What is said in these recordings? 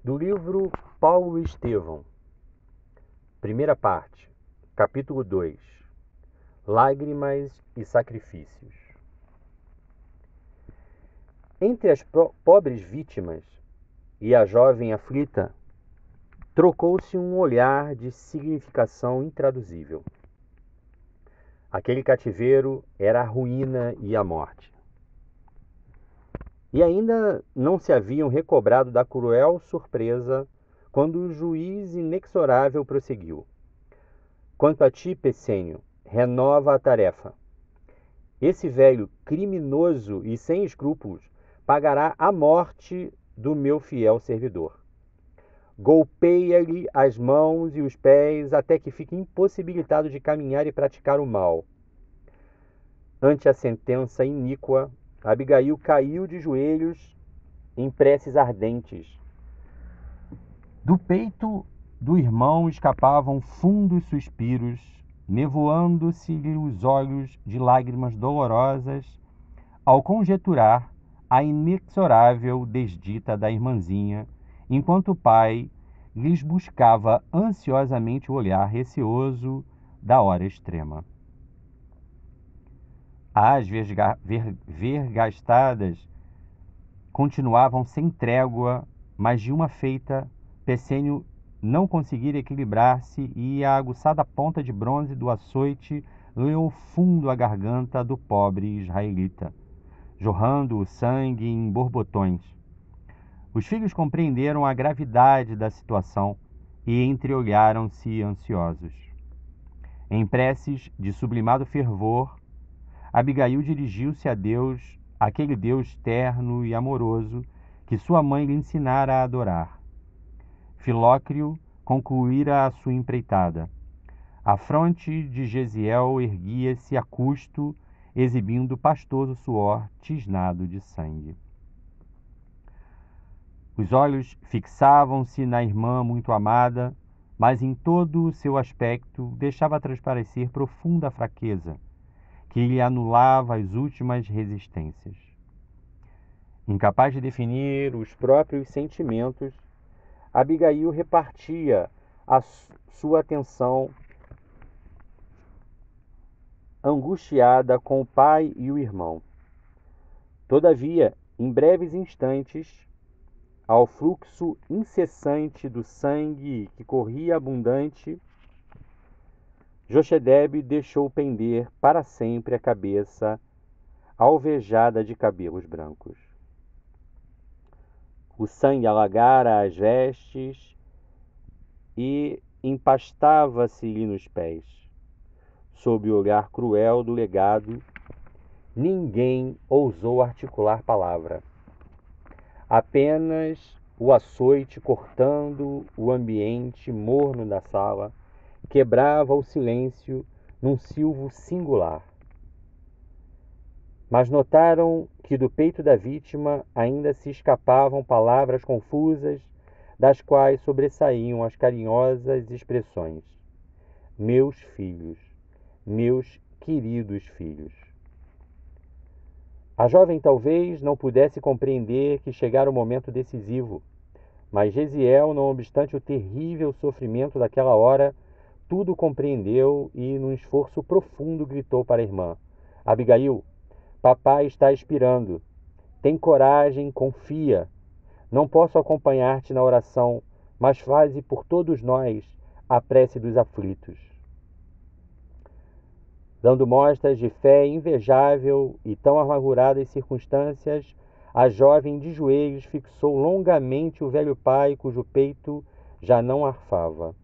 Do livro Paulo Estevão, primeira parte, capítulo 2: Lágrimas e sacrifícios. Entre as pobres vítimas e a jovem aflita, trocou-se um olhar de significação intraduzível. Aquele cativeiro era a ruína e a morte. E ainda não se haviam recobrado da cruel surpresa quando o juiz inexorável prosseguiu. Quanto a ti, Pessênio, renova a tarefa. Esse velho criminoso e sem escrúpulos pagará a morte do meu fiel servidor. Golpeia-lhe as mãos e os pés até que fique impossibilitado de caminhar e praticar o mal. Ante a sentença iníqua, Abigail caiu de joelhos em preces ardentes. Do peito do irmão escapavam fundos suspiros, nevoando-se-lhe os olhos de lágrimas dolorosas, ao conjecturar a inexorável desdita da irmãzinha, enquanto o pai lhes buscava ansiosamente o olhar receoso da hora extrema. As vergastadas continuavam sem trégua, mas de uma feita, Pessênio não conseguira equilibrar-se e a aguçada ponta de bronze do açoite leou fundo a garganta do pobre israelita, jorrando o sangue em borbotões. Os filhos compreenderam a gravidade da situação e entreolharam-se ansiosos. Em preces de sublimado fervor, Abigail dirigiu-se a Deus, aquele Deus terno e amoroso que sua mãe lhe ensinara a adorar. Filócrio concluíra a sua empreitada. A fronte de Gesiel erguia-se a custo, exibindo pastoso suor tisnado de sangue. Os olhos fixavam-se na irmã muito amada, mas em todo o seu aspecto deixava transparecer profunda fraqueza, que lhe anulava as últimas resistências. Incapaz de definir os próprios sentimentos, Abigail repartia a sua atenção angustiada com o pai e o irmão. Todavia, em breves instantes, ao fluxo incessante do sangue que corria abundante, Jochedebe deixou pender para sempre a cabeça alvejada de cabelos brancos. O sangue alagara as vestes e empastava-se-lhe nos pés. Sob o olhar cruel do legado, ninguém ousou articular palavra. Apenas o açoite cortando o ambiente morno da sala quebrava o silêncio num silvo singular. Mas notaram que do peito da vítima ainda se escapavam palavras confusas, das quais sobressaíam as carinhosas expressões: meus filhos, meus queridos filhos. A jovem talvez não pudesse compreender que chegara o momento decisivo, mas Gesiel, não obstante o terrível sofrimento daquela hora, tudo compreendeu e, num esforço profundo, gritou para a irmã: Abigail, papai está expirando. Tem coragem, confia. Não posso acompanhar-te na oração, mas faze por todos nós a prece dos aflitos. Dando mostras de fé invejável e tão amarguradas circunstâncias, a jovem de joelhos fixou longamente o velho pai, cujo peito já não arfava.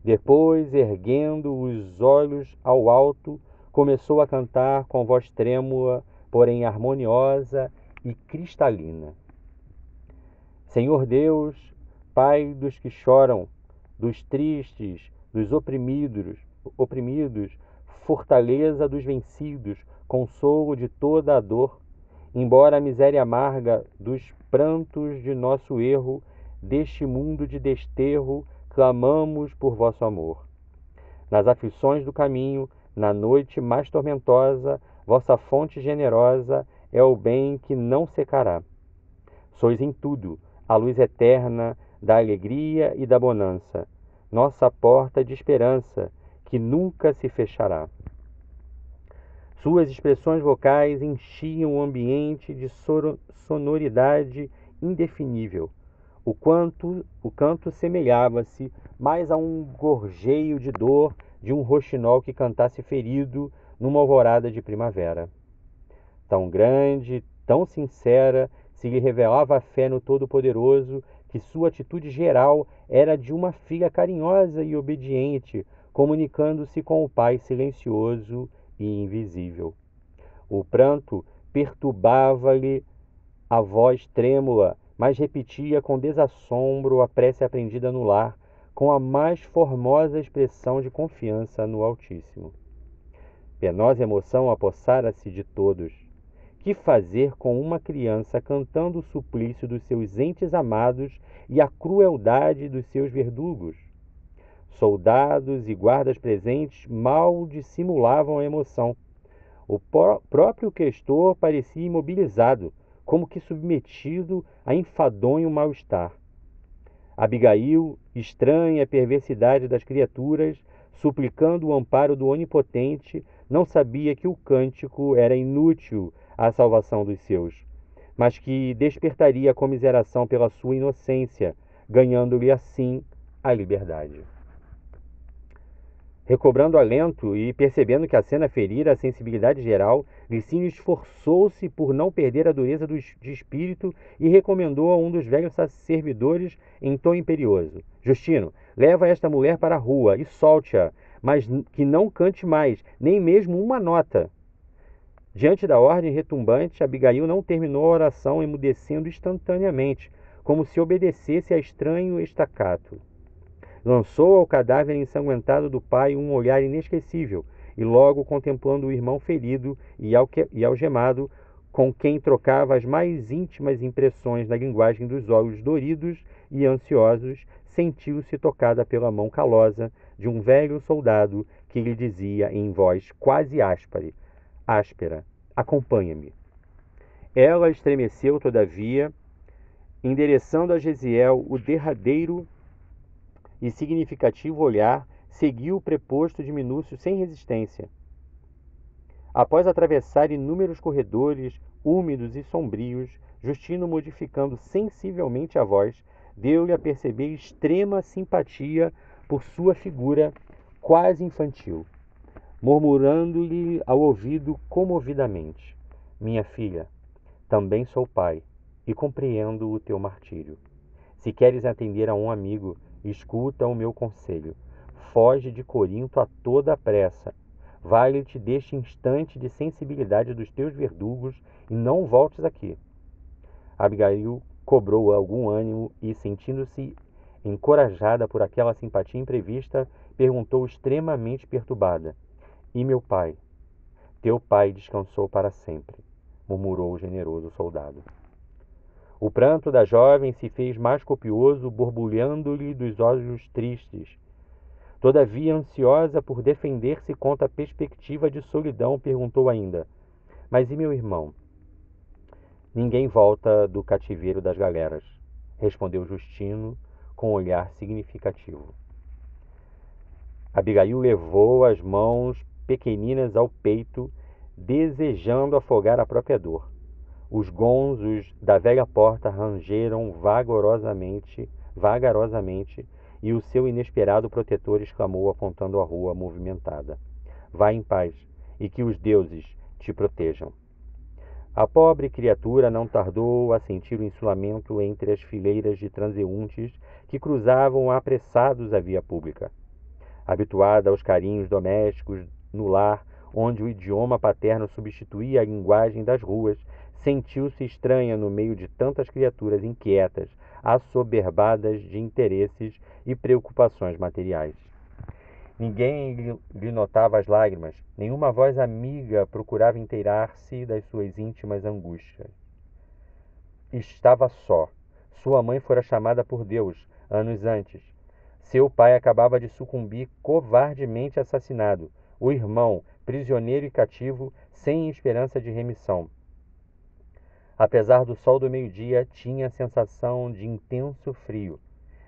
Depois, erguendo os olhos ao alto, começou a cantar com voz trêmula, porém harmoniosa e cristalina. Senhor Deus, Pai dos que choram, dos tristes, dos oprimidos, fortaleza dos vencidos, consolo de toda a dor, embora a miséria amarga dos prantos de nosso erro, deste mundo de desterro, clamamos por vosso amor. Nas aflições do caminho, na noite mais tormentosa, vossa fonte generosa é o bem que não secará. Sois em tudo a luz eterna da alegria e da bonança, nossa porta de esperança, que nunca se fechará. Suas expressões vocais enchiam o ambiente de sonoridade indefinível. O canto semelhava-se mais a um gorjeio de dor de um roxinol que cantasse ferido numa alvorada de primavera. Tão grande, tão sincera, se lhe revelava a fé no Todo-Poderoso, que sua atitude geral era de uma filha carinhosa e obediente, comunicando-se com o pai silencioso e invisível. O pranto perturbava-lhe a voz trêmula, mas repetia com desassombro a prece aprendida no lar, com a mais formosa expressão de confiança no Altíssimo. Penosa emoção apossara-se de todos. Que fazer com uma criança cantando o suplício dos seus entes amados e a crueldade dos seus verdugos? Soldados e guardas presentes mal dissimulavam a emoção. O próprio questor parecia imobilizado, como que submetido a enfadonho mal-estar. Abigail, estranha a perversidade das criaturas, suplicando o amparo do Onipotente, não sabia que o cântico era inútil à salvação dos seus, mas que despertaria a comiseração pela sua inocência, ganhando-lhe assim a liberdade. Recobrando alento e percebendo que a cena ferira a sensibilidade geral, Licínio esforçou-se por não perder a dureza de espírito e recomendou a um dos velhos servidores em tom imperioso: Justino, leva esta mulher para a rua e solte-a, mas que não cante mais, nem mesmo uma nota. Diante da ordem retumbante, Abigail não terminou a oração, emudecendo instantaneamente, como se obedecesse a estranho estacato. Lançou ao cadáver ensanguentado do pai um olhar inesquecível, e logo contemplando o irmão ferido e algemado, com quem trocava as mais íntimas impressões na linguagem dos olhos doridos e ansiosos, sentiu-se tocada pela mão calosa de um velho soldado que lhe dizia em voz quase áspera: acompanha-me. Ela estremeceu, todavia, endereçando a Gesiel o derradeiro e significativo olhar, seguiu o preposto de Minúcio sem resistência. Após atravessar inúmeros corredores úmidos e sombrios, Justino, modificando sensivelmente a voz, deu-lhe a perceber extrema simpatia por sua figura quase infantil, murmurando-lhe ao ouvido comovidamente: minha filha, também sou pai e compreendo o teu martírio. Se queres atender a um amigo, escuta o meu conselho. Foge de Corinto a toda a pressa. Vale-te deste instante de sensibilidade dos teus verdugos e não voltes aqui. Abigail cobrou algum ânimo e, sentindo-se encorajada por aquela simpatia imprevista, perguntou extremamente perturbada: e meu pai? Teu pai descansou para sempre, murmurou o generoso soldado. O pranto da jovem se fez mais copioso, borbulhando-lhe dos olhos tristes. Todavia, ansiosa por defender-se contra a perspectiva de solidão, perguntou ainda: mas e meu irmão? Ninguém volta do cativeiro das galeras, respondeu Justino com um olhar significativo. Abigail levou as mãos pequeninas ao peito, desejando afogar a própria dor. Os gonzos da velha porta rangeram vagarosamente, e o seu inesperado protetor exclamou, apontando a rua movimentada: vá em paz, e que os deuses te protejam. A pobre criatura não tardou a sentir o insulamento entre as fileiras de transeuntes que cruzavam apressados a via pública. Habituada aos carinhos domésticos no lar, onde o idioma paterno substituía a linguagem das ruas, sentiu-se estranha no meio de tantas criaturas inquietas, assoberbadas de interesses e preocupações materiais. Ninguém lhe notava as lágrimas, nenhuma voz amiga procurava inteirar-se das suas íntimas angústias. Estava só. Sua mãe fora chamada por Deus anos antes. Seu pai acabava de sucumbir covardemente assassinado. O irmão, prisioneiro e cativo, sem esperança de remissão. Apesar do sol do meio-dia, tinha a sensação de intenso frio.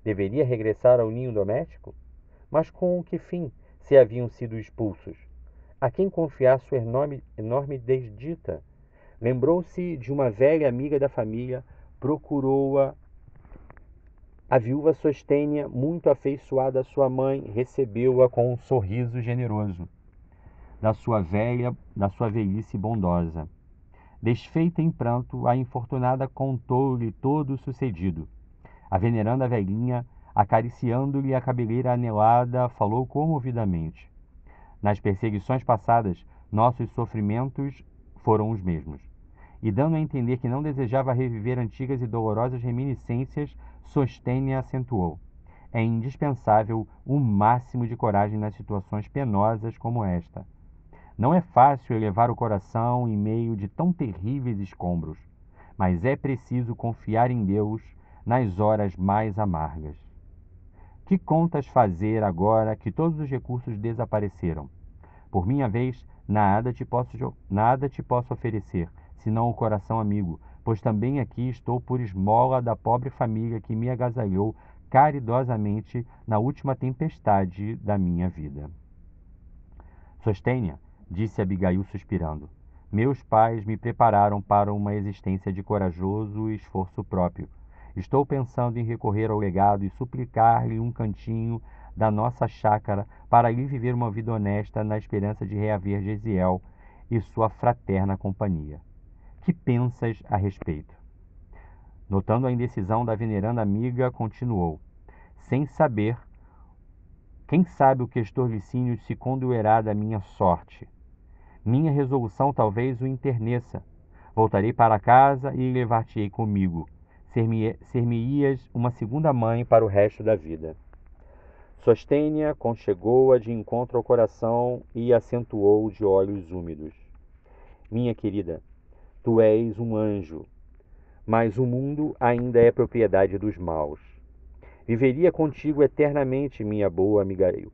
Deveria regressar ao ninho doméstico? Mas com que fim, se haviam sido expulsos? A quem confiar sua enorme desdita? Lembrou-se de uma velha amiga da família, procurou-a. A viúva Sostênia, muito afeiçoada à sua mãe, recebeu-a com um sorriso generoso da sua velhice bondosa. Desfeita em pranto, a infortunada contou-lhe todo o sucedido. A veneranda velhinha, acariciando-lhe a cabeleira anelada, falou comovidamente. Nas perseguições passadas, nossos sofrimentos foram os mesmos. E dando a entender que não desejava reviver antigas e dolorosas reminiscências, Sostênia acentuou: é indispensável o máximo de coragem nas situações penosas como esta. Não é fácil elevar o coração em meio de tão terríveis escombros, mas é preciso confiar em Deus nas horas mais amargas. Que contas fazer agora que todos os recursos desapareceram? Por minha vez, nada te posso oferecer, senão o coração amigo, pois também aqui estou por esmola da pobre família que me agasalhou caridosamente na última tempestade da minha vida. Sostênia, disse Abigail suspirando, meus pais me prepararam para uma existência de corajoso esforço próprio. Estou pensando em recorrer ao legado e suplicar-lhe um cantinho da nossa chácara para ali viver uma vida honesta na esperança de reaver Gesiel e sua fraterna companhia. Que pensas a respeito? Notando a indecisão da veneranda amiga, continuou. Sem saber, quem sabe o questor Licínio se condoerá da minha sorte. Minha resolução talvez o enterneça. Voltarei para casa e levar-te-ei comigo. Ser-me-ias uma segunda mãe para o resto da vida. Sostênia conchegou-a de encontro ao coração e acentuou de olhos úmidos. Minha querida, tu és um anjo, mas o mundo ainda é propriedade dos maus. Viveria contigo eternamente, minha boa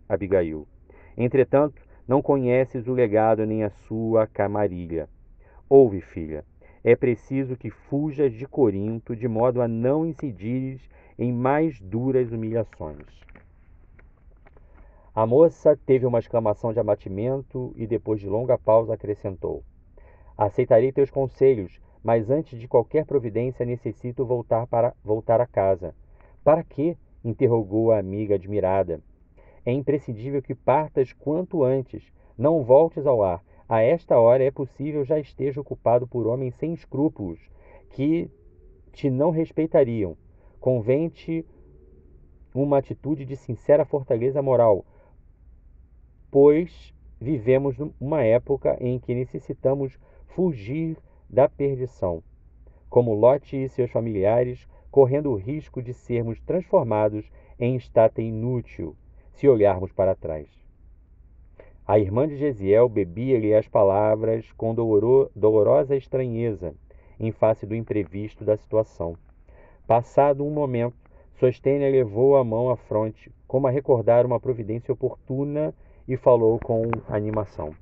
Abigail. Entretanto, não conheces o legado nem a sua camarilha. Ouve, filha, é preciso que fujas de Corinto de modo a não incidires em mais duras humilhações. A moça teve uma exclamação de abatimento e, depois de longa pausa, acrescentou: aceitarei teus conselhos, mas antes de qualquer providência necessito voltar a casa. Para quê? Interrogou a amiga admirada. É imprescindível que partas quanto antes. Não voltes ao lar. A esta hora é possível já esteja ocupado por homens sem escrúpulos, que te não respeitariam. Convém-te uma atitude de sincera fortaleza moral, pois vivemos uma época em que necessitamos fugir da perdição, como Lote e seus familiares, correndo o risco de sermos transformados em estátua inútil, se olharmos para trás. A irmã de Gesiel bebia-lhe as palavras com dolorosa estranheza, em face do imprevisto da situação. Passado um momento, Sostênia levou a mão à fronte, como a recordar uma providência oportuna, e falou com animação.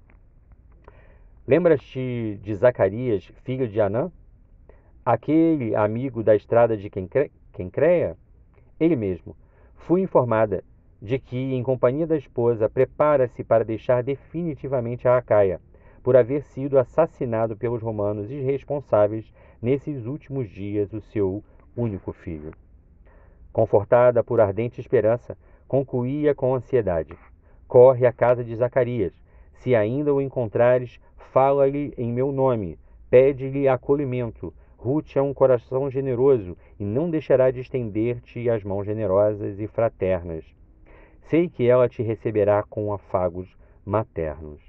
Lembras-te de Zacarias, filho de Anã? Aquele amigo da estrada de Quencreia? Ele mesmo. Fui informada de que, em companhia da esposa, prepara-se para deixar definitivamente a Acaia, por haver sido assassinado pelos romanos irresponsáveis nesses últimos dias o seu único filho. Confortada por ardente esperança, concluía com ansiedade: corre à casa de Zacarias. Se ainda o encontrares, fala-lhe em meu nome, pede-lhe acolhimento. Ruth é um coração generoso e não deixará de estender-te as mãos generosas e fraternas. Sei que ela te receberá com afagos maternos.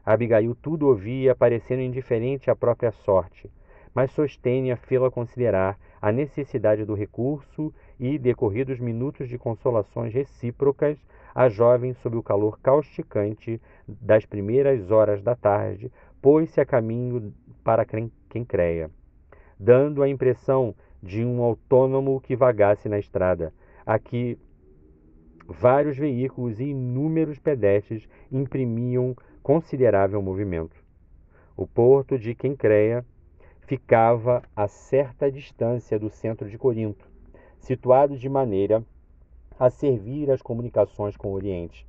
Abigail tudo ouvia, parecendo indiferente à própria sorte, mas Sostênia fê-la considerar a necessidade do recurso e, decorridos minutos de consolações recíprocas, a jovem, sob o calor causticante das primeiras horas da tarde, pôs-se a caminho para Quencreia, dando a impressão de um autônomo que vagasse na estrada, a que vários veículos e inúmeros pedestres imprimiam considerável movimento. O porto de Quencreia ficava a certa distância do centro de Corinto, situado de maneira a servir as comunicações com o Oriente.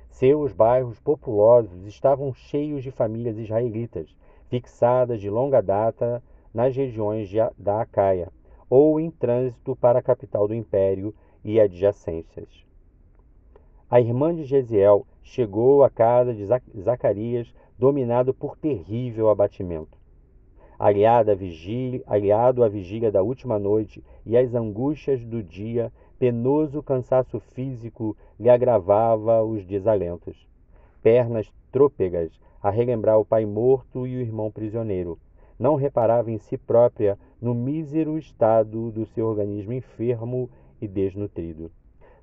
Seus bairros populosos estavam cheios de famílias israelitas, fixadas de longa data nas regiões da Acaia, ou em trânsito para a capital do império e adjacências. A irmã de Gesiel chegou à casa de Zacarias, dominado por terrível abatimento. Aliado à vigília da última noite e às angústias do dia, penoso cansaço físico lhe agravava os desalentos. Pernas trôpegas a relembrar o pai morto e o irmão prisioneiro. Não reparava em si própria no mísero estado do seu organismo enfermo e desnutrido.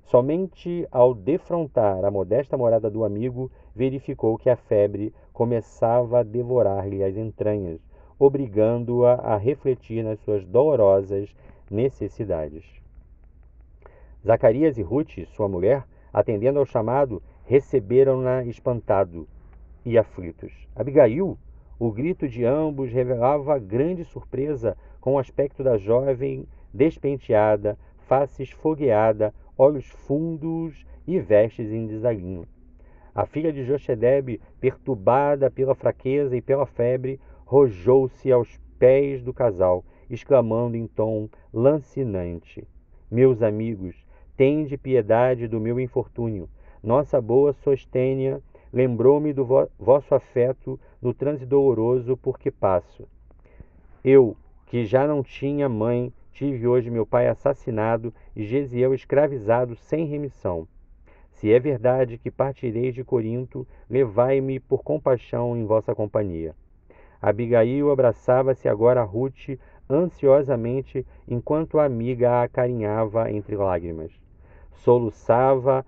Somente ao defrontar a modesta morada do amigo, verificou que a febre começava a devorar-lhe as entranhas, obrigando-a a refletir nas suas dolorosas necessidades. Zacarias e Ruth, sua mulher, atendendo ao chamado, receberam-na espantado e aflitos. Abigail, o grito de ambos revelava grande surpresa com o aspecto da jovem despenteada, face esfogueada, olhos fundos e vestes em desalinho. A filha de Jochedebe, perturbada pela fraqueza e pela febre, rojou-se aos pés do casal, exclamando em tom lancinante: Meus amigos, tende piedade do meu infortúnio. Nossa boa Sostênia lembrou-me do vosso afeto no trânsito doloroso por que passo. Eu, que já não tinha mãe, tive hoje meu pai assassinado e Gesiel escravizado sem remissão. Se é verdade que partireis de Corinto, levai-me por compaixão em vossa companhia. Abigail abraçava-se agora a Ruth ansiosamente, enquanto a amiga a acarinhava entre lágrimas. Soluçante,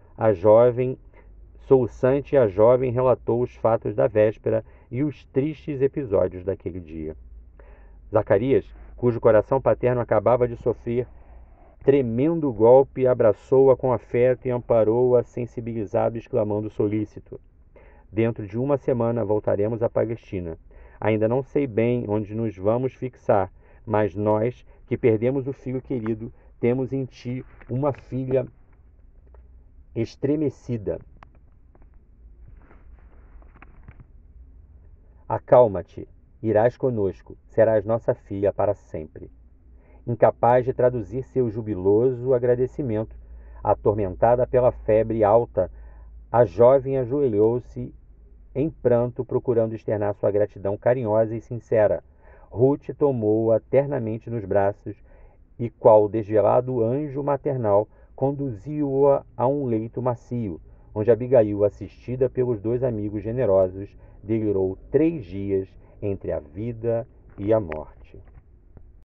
a jovem relatou os fatos da véspera e os tristes episódios daquele dia. Zacarias, cujo coração paterno acabava de sofrer tremendo golpe, abraçou-a com afeto e amparou-a sensibilizado, exclamando solícito: Dentro de uma semana voltaremos à Palestina. Ainda não sei bem onde nos vamos fixar, mas nós, que perdemos o filho querido, temos em ti uma filha estremecida. Acalma-te, irás conosco, serás nossa filha para sempre. Incapaz de traduzir seu jubiloso agradecimento, atormentada pela febre alta, a jovem ajoelhou-se em pranto, procurando externar sua gratidão carinhosa e sincera. Ruth tomou-a ternamente nos braços e, qual desvelado anjo maternal, conduziu-a a um leito macio, onde Abigail, assistida pelos dois amigos generosos, delirou 3 dias entre a vida e a morte.